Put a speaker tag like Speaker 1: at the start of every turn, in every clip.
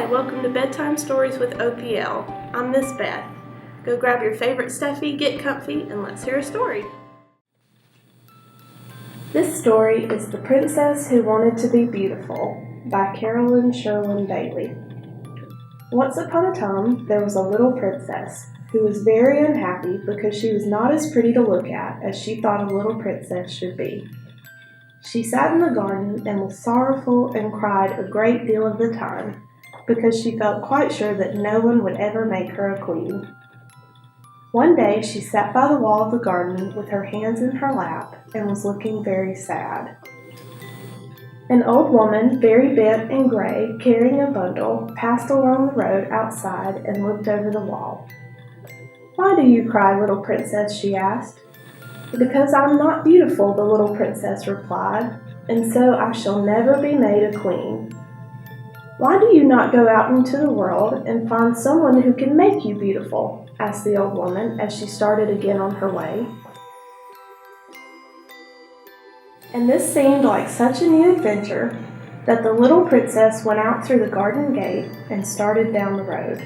Speaker 1: welcome to Bedtime Stories with OPL. I'm Miss Beth. Go grab your favorite stuffy, get comfy, and let's hear a story. This story is The Princess Who Wanted to Be Beautiful by Carolyn Sherwin Bailey. Once upon a time, there was a little princess who was very unhappy because she was not as pretty to look at as she thought a little princess should be. She sat in the garden and was sorrowful and cried a great deal of the time because she felt quite sure that no one would ever make her a queen. One day she sat by the wall of the garden with her hands in her lap and was looking very sad. An old woman, very bent and gray, carrying a bundle, passed along the road outside and looked over the wall. "Why do you cry, little princess?" she asked. "Because I'm not beautiful," the little princess replied, "and so I shall never be made a queen." "Why do you not go out into the world and find someone who can make you beautiful?" asked the old woman as she started again on her way. And this seemed like such a new adventure that the little princess went out through the garden gate and started down the road.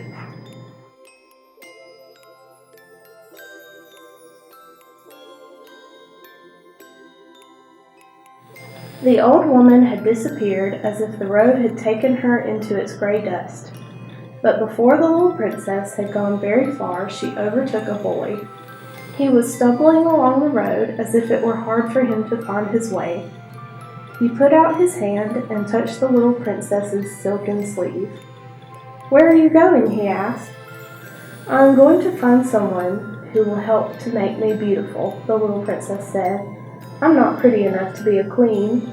Speaker 1: The old woman had disappeared as if the road had taken her into its gray dust. But before the little princess had gone very far, she overtook a boy. He was stumbling along the road as if it were hard for him to find his way. He put out his hand and touched the little princess's silken sleeve. "Where are you going?" he asked. "I am going to find someone who will help to make me beautiful," the little princess said. "I'm not pretty enough to be a queen."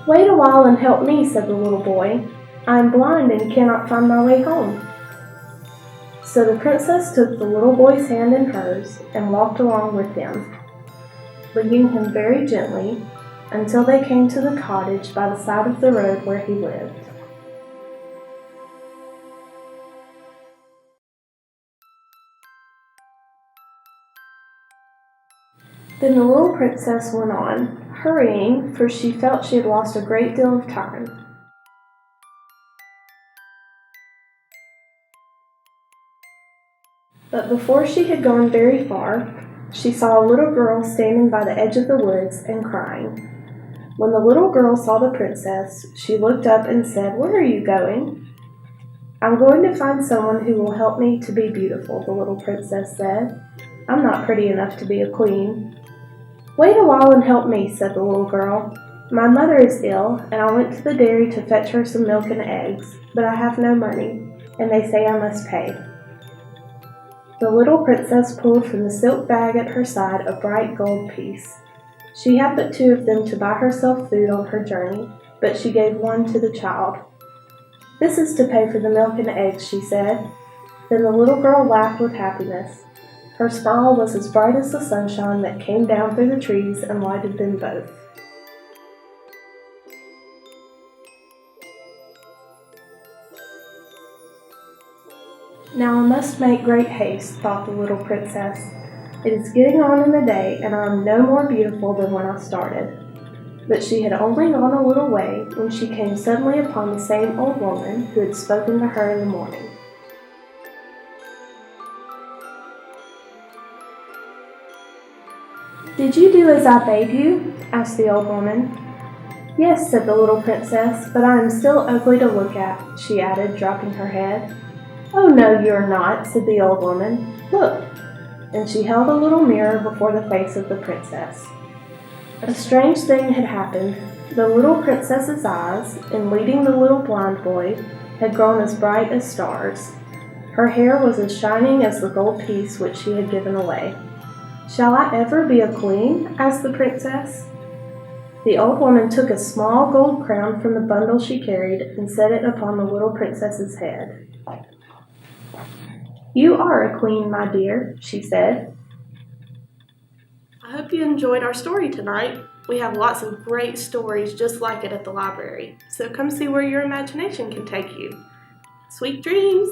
Speaker 1: "Wait a while and help me," said the little boy. "I am blind and cannot find my way home." So the princess took the little boy's hand in hers and walked along with him, leading him very gently until they came to the cottage by the side of the road where he lived. Then the little princess went on, hurrying, for she felt she had lost a great deal of time. But before she had gone very far, she saw a little girl standing by the edge of the woods and crying. When the little girl saw the princess, she looked up and said, "Where are you going?" "I'm going to find someone who will help me to be beautiful," the little princess said. "I'm not pretty enough to be a queen." "Wait a while and help me," said the little girl. "My mother is ill, and I went to the dairy to fetch her some milk and eggs, but I have no money, and they say I must pay." The little princess pulled from the silk bag at her side a bright gold piece. She had but 2 of them to buy herself food on her journey, but she gave one to the child. "This is to pay for the milk and eggs," she said. Then the little girl laughed with happiness. Her smile was as bright as the sunshine that came down through the trees and lighted them both. "Now I must make great haste," thought the little princess. "It is getting on in the day, and I am no more beautiful than when I started." But she had only gone a little way when she came suddenly upon the same old woman who had spoken to her in the morning. "Did you do as I bade you?" asked the old woman. "Yes," said the little princess, "but I am still ugly to look at," she added, dropping her head. "Oh, no, you are not," said the old woman. "Look." And she held a little mirror before the face of the princess. A strange thing had happened. The little princess's eyes, in leading the little blind boy, had grown as bright as stars. Her hair was as shining as the gold piece which she had given away. "Shall I ever be a queen?" asked the princess. The old woman took a small gold crown from the bundle she carried and set it upon the little princess's head. "You are a queen, my dear," she said. I hope you enjoyed our story tonight. We have lots of great stories just like it at the library, so come see where your imagination can take you. Sweet dreams!